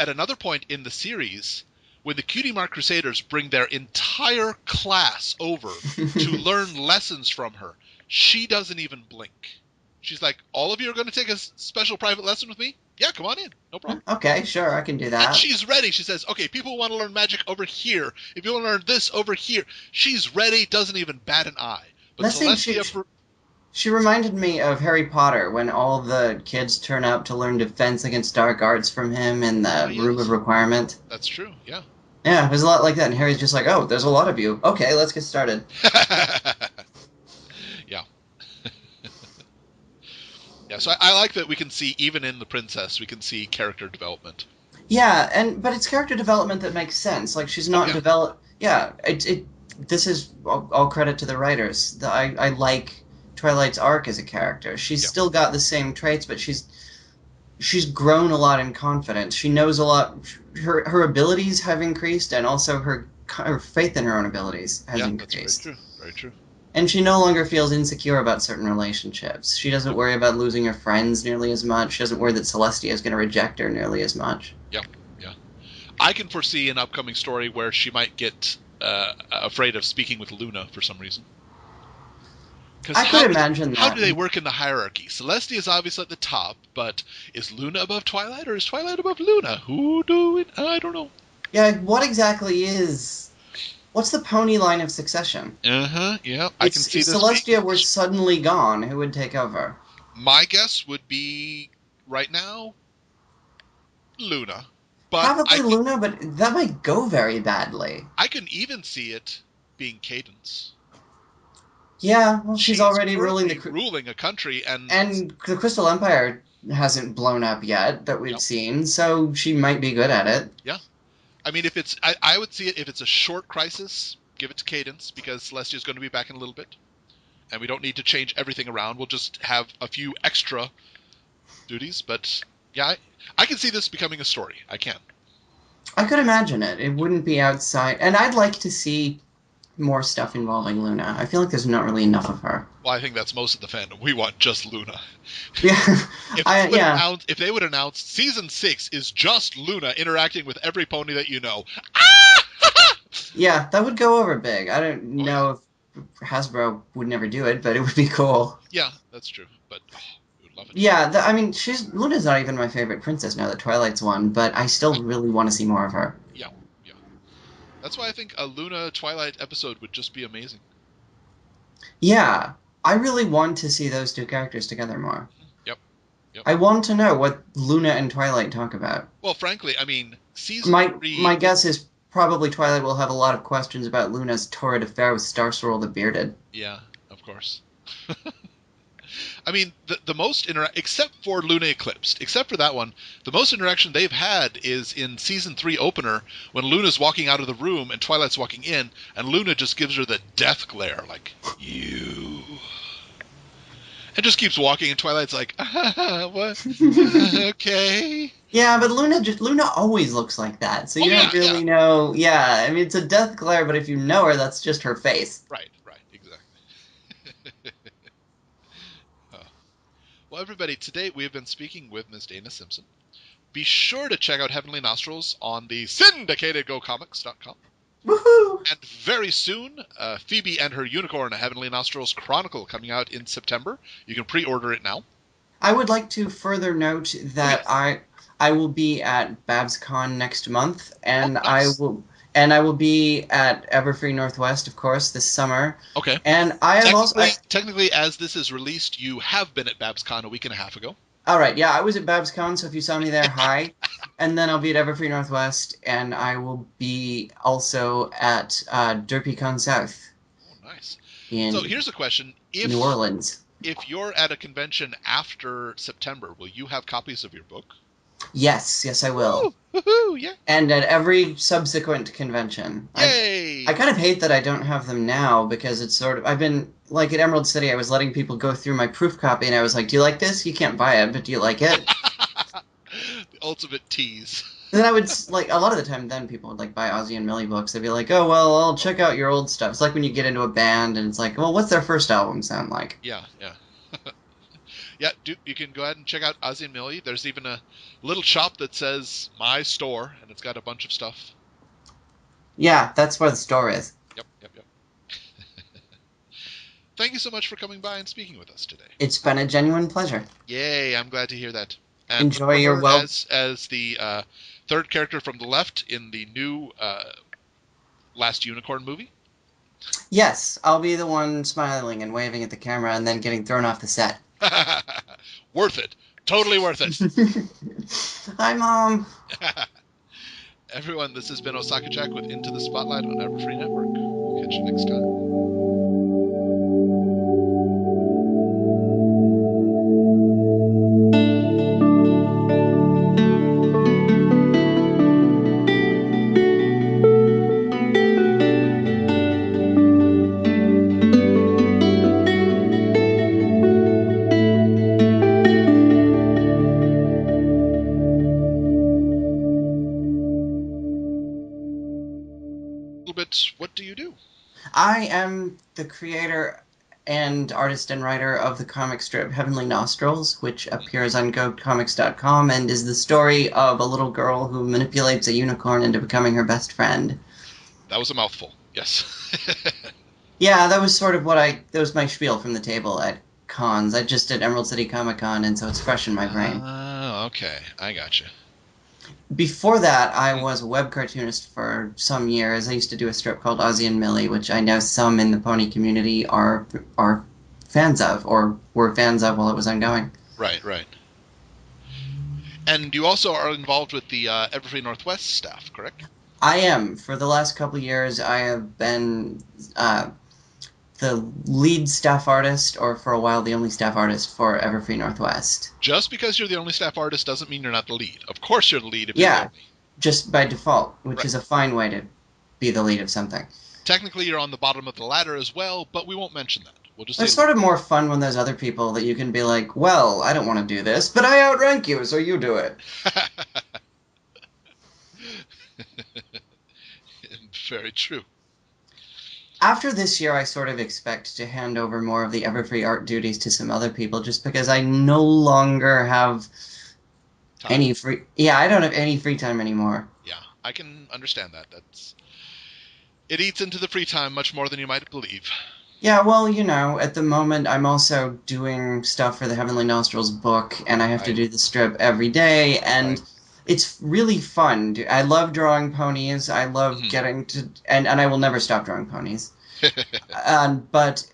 at another point in the series, when the Cutie Mark Crusaders bring their entire class over to learn lessons from her, she doesn't even blink. She's like, "All of you are going to take a special private lesson with me? Yeah, come on in. No problem." Okay, sure, I can do that. And she's ready. She says, "Okay, people want to learn magic over here. If you want to learn this over here," she's ready. Doesn't even bat an eye. But Celestia. She reminded me of Harry Potter when all the kids turn up to learn defense against dark arts from him in the room of requirement. That's true, yeah. Yeah, it was a lot like that, and Harry's just like, "Oh, there's a lot of you. Okay, let's get started." Yeah. Yeah, so I like that we can see, even in the princess, we can see character development. Yeah, but it's character development that makes sense. Like, she's not developed... Yeah, this is all credit to the writers. I like Twilight's arc as a character. She's still got the same traits, but she's grown a lot in confidence. She knows a lot. Her abilities have increased, and also her faith in her own abilities has increased. That's very true. Very true. And she no longer feels insecure about certain relationships. She doesn't worry about losing her friends nearly as much. She doesn't worry that Celestia is going to reject her nearly as much. Yeah, yeah. I can foresee an upcoming story where she might get afraid of speaking with Luna for some reason. I could imagine that. How do they work in the hierarchy? Celestia is obviously at the top, but is Luna above Twilight, or is Twilight above Luna? Who do it? I don't know. Yeah, what exactly is... What's the pony line of succession? Yeah. I can see this. If Celestia were suddenly gone, who would take over? My guess would be, right now, Luna. But probably Luna, but that might go very badly. I can even see it being Cadence. Yeah, well, she's already ruling a country, and the Crystal Empire hasn't blown up yet that we've seen, so she might be good at it. Yeah, I mean, if it's, I would see it if it's a short crisis, give it to Cadence, because Celestia's going to be back in a little bit, and we don't need to change everything around. We'll just have a few extra duties, but yeah, I can see this becoming a story. I can. I could imagine it. It wouldn't be outside, and I'd like to see more stuff involving Luna. I feel like there's not really enough of her. Well, I think that's most of the fandom. We want just Luna. Yeah. If they would announce Season 6 is just Luna interacting with every pony that you know. Yeah, that would go over big. I don't know if Hasbro would never do it, but it would be cool. Yeah, that's true. But we would love it. Yeah, I mean, Luna's not even my favorite princess now that Twilight's won, but I still really want to see more of her. Yeah. That's why I think a Luna Twilight episode would just be amazing. Yeah, I really want to see those two characters together more. Yep. I want to know what Luna and Twilight talk about. Well, frankly, I mean, Season 3... My guess is probably Twilight will have a lot of questions about Luna's torrid affair with Starsorrel the Bearded. Yeah, of course. I mean, the most except for Luna Eclipsed, except for that one, the most interaction they've had is in Season 3 opener when Luna's walking out of the room and Twilight's walking in, and Luna just gives her the death glare, like, you. And just keeps walking, and Twilight's like, what? Okay. Yeah, but Luna always looks like that, so you don't really know. Yeah, I mean, it's a death glare, but if you know her, that's just her face. Right, exactly. Well, everybody, today we have been speaking with Ms. Dana Simpson. Be sure to check out Heavenly Nostrils on the syndicated GoComics.com. Woohoo! And very soon, Phoebe and Her Unicorn, a Heavenly Nostrils Chronicle, coming out in September. You can pre-order it now. I would like to further note Oh, that yes. I will be at BabsCon next month, Oh, and nice. I will be at Everfree Northwest, of course, this summer. Okay. And I have also Technically, as this is released, you have been at BabsCon a week and a half ago. all right, yeah, I was at BabsCon, so if you saw me there, hi. And then I'll be at Everfree Northwest, and I will be also at DerpyCon South Oh, nice. So in here's a question: New Orleans. If you're at a convention after September, will you have copies of your book? Yes, yes, I will. Woo! Woohoo! Yeah! And at every subsequent convention. I Yay! kind of hate that I don't have them now because it's sort of I've been like at Emerald City I was letting people go through my proof copy and I was like, "Do you like this? You can't buy it, but do you like it?" The ultimate tease. And then I would like a lot of the time then people would like buy Ozzy and Millie books. They'd be like, "Oh, well, I'll check out your old stuff." It's like when you get into a band and it's like, "Well, what's their first album sound like?" Yeah, yeah. Yeah, you can go ahead and check out Ozzy and Millie. There's even a little shop that says "My Store," and it's got a bunch of stuff. Yeah, that's where the store is. Yep, yep, yep. Thank you so much for coming by and speaking with us today. It's been a genuine pleasure. Yay, I'm glad to hear that. And Enjoy your remember, well. as the third character from the left in the new Last Unicorn movie. Yes, I'll be the one smiling and waving at the camera and then getting thrown off the set. Worth it. Totally worth it. Hi, Mom. Everyone, this has been Osaka Jack with Into the Spotlight on Everfree Network. We'll catch you next time. A little bit, what do you do? I am the creator and artist and writer of the comic strip Heavenly Nostrils, which appears on GoComics.com and is the story of a little girl who manipulates a unicorn into becoming her best friend. That was a mouthful. Yes. Yeah, that was sort of that was my spiel from the table at cons. I just did Emerald City Comic Con, and so it's fresh in my brain. Oh, okay. I gotcha. Before that, I was a web cartoonist for some years. I used to do a strip called Ozzy and Millie, which I know some in the pony community are fans of, or were fans of while it was ongoing. Right, right. And you also are involved with the Everfree Northwest staff, correct? I am. For the last couple years, I have been the lead staff artist, or for a while, the only staff artist for Everfree Northwest. Just because you're the only staff artist doesn't mean you're not the lead. Of course you're the lead if you're the Yeah, only. just by default, which Right. is a fine way to be the lead of something. Technically, you're on the bottom of the ladder as well, but we won't mention that. We'll just say It's sort of more fun when there's other people that you can be like, well, I don't want to do this, but I outrank you, so you do it. Very true. After this year, I sort of expect to hand over more of the Everfree art duties to some other people just because I no longer have Time. any free. Yeah, I don't have any free time anymore. Yeah, I can understand that. It eats into the free time much more than you might believe. Yeah, well, at the moment I'm also doing stuff for the Heavenly Nostrils book, and I have to Right. do the strip every day, and Right. it's really fun. I love drawing ponies. I love getting to, and I will never stop drawing ponies. But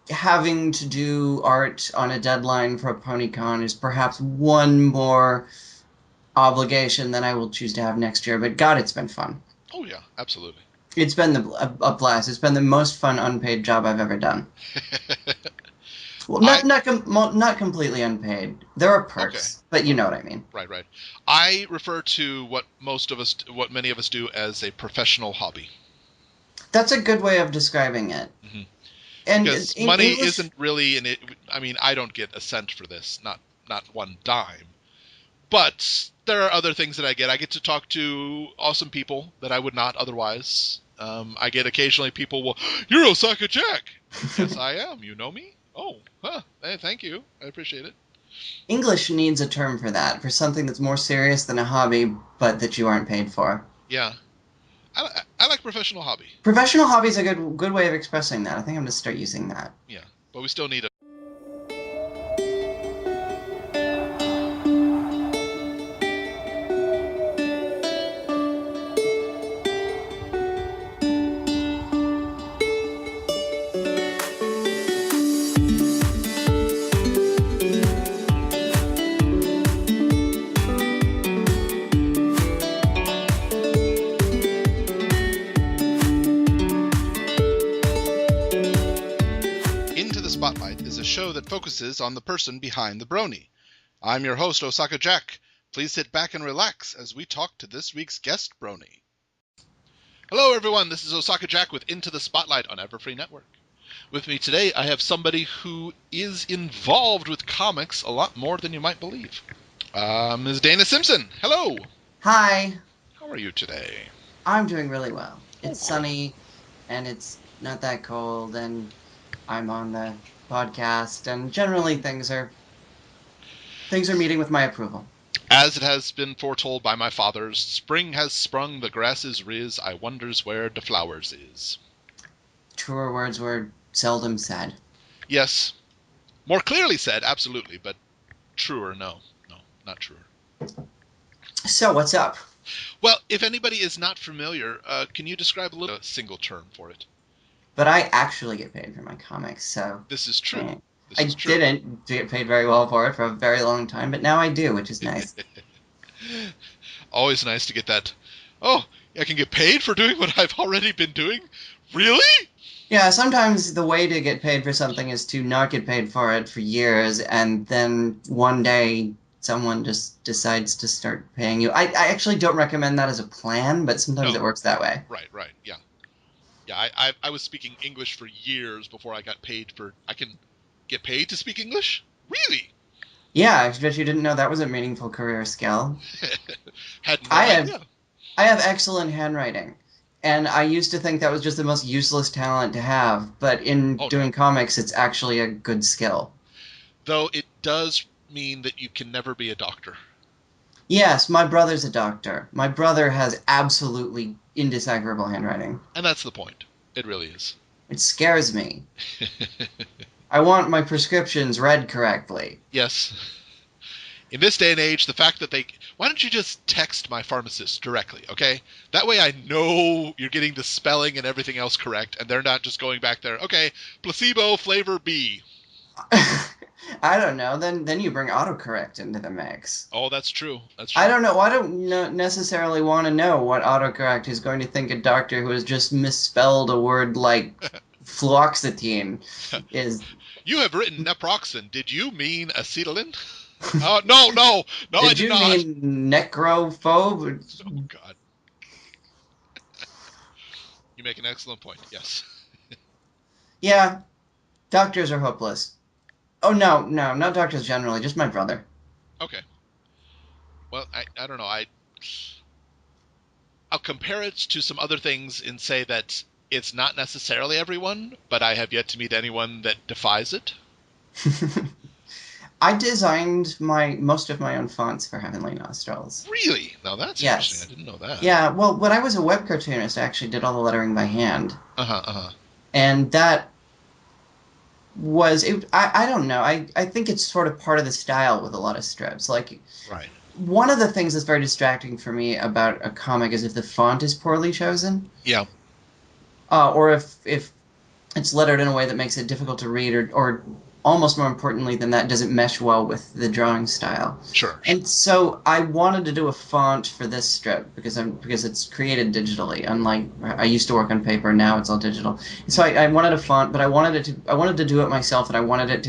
having to do art on a deadline for a PonyCon is perhaps one more obligation than I will choose to have next year. But God, it's been fun. Oh yeah, absolutely. It's been a blast. It's been the most fun unpaid job I've ever done. Well, I not completely unpaid. There are okay. perks, but you know what I mean. Right, right. I refer to what many of us do as a professional hobby. That's a good way of describing it. Hmm. And Because in money English, isn't really in it. I mean, I don't get a cent for this, not one dime. But there are other things that I get. I get to talk to awesome people that I would not otherwise. I get occasionally people will, "You're Osaka Jack." Yes, I am. You know me? Oh, huh. Hey, thank you. I appreciate it. English needs a term for that, for something that's more serious than a hobby, but that you aren't paid for. Yeah. I like professional hobby. Professional hobby is a good way of expressing that. I think I'm going to start using that. Yeah, but we still need a... Into the Spotlight is a show that focuses on the person behind the brony. I'm your host, Osaka Jack. Please sit back and relax as we talk to this week's guest brony. Hello, everyone. This is Osaka Jack with Into the Spotlight on Everfree Network. With me today, I have somebody who is involved with comics a lot more than you might believe. Ms. Dana Simpson. Hello. Hi. How are you today? I'm doing really well. It's sunny, and it's not that cold, and I'm on the podcast, and generally things are meeting with my approval. As it has been foretold by my fathers, spring has sprung, the grass is riz, I wonders where de flowers is. Truer words were seldom said. Yes. More clearly said, absolutely, but truer, no. No, not truer. So, what's up? Well, if anybody is not familiar, can you describe a single term for it? But I actually get paid for my comics, so... This is true. I didn't get paid very well for it for a very long time, but now I do, which is nice. Always nice to get that. Oh, I can get paid for doing what I've already been doing? Really? Yeah, sometimes the way to get paid for something is to not get paid for it for years, and then one day someone just decides to start paying you. I actually don't recommend that as a plan, but sometimes it works that way. Right, yeah. Yeah, I was speaking English for years before I got paid for... I can get paid to speak English? Really? Yeah, I bet you didn't know that was a meaningful career skill. Had no idea. I have excellent handwriting, and I used to think that was just the most useless talent to have, but in doing comics, it's actually a good skill. Though it does mean that you can never be a doctor. Yes, my brother's a doctor. My brother has absolutely indecipherable handwriting. And that's the point. It really is. It scares me. I want my prescriptions read correctly. Yes. In this day and age, the fact that why don't you just text my pharmacist directly, okay? That way I know you're getting the spelling and everything else correct, and they're not just going back there, okay, placebo, flavor B. I don't know. Then you bring autocorrect into the mix. Oh, that's true. That's true. I don't know. I don't necessarily want to know what autocorrect is going to think a doctor who has just misspelled a word like fluoxetine is. You have written naproxen. Did you mean acetylene? No, I did not. Did you mean necrophobe? Oh, God. You make an excellent point, yes. Yeah, doctors are hopeless. Oh, no, not doctors generally, just my brother. Okay. Well, I don't know. I'll compare it to some other things and say that it's not necessarily everyone, but I have yet to meet anyone that defies it. I designed most of my own fonts for Heavenly Nostrils. Really? Now that's interesting. I didn't know that. Yeah, well, when I was a web cartoonist, I actually did all the lettering by hand. And that was... I don't know. I think it's sort of part of the style with a lot of strips. Like, right. One of the things that's very distracting for me about a comic is if the font is poorly chosen. Yeah. Or if it's lettered in a way that makes it difficult to read, or almost more importantly than that, doesn't mesh well with the drawing style. Sure. And so I wanted to do a font for this strip because it's created digitally. Unlike I used to work on paper, now it's all digital. So I wanted a font, but I wanted to do it myself, and I wanted it to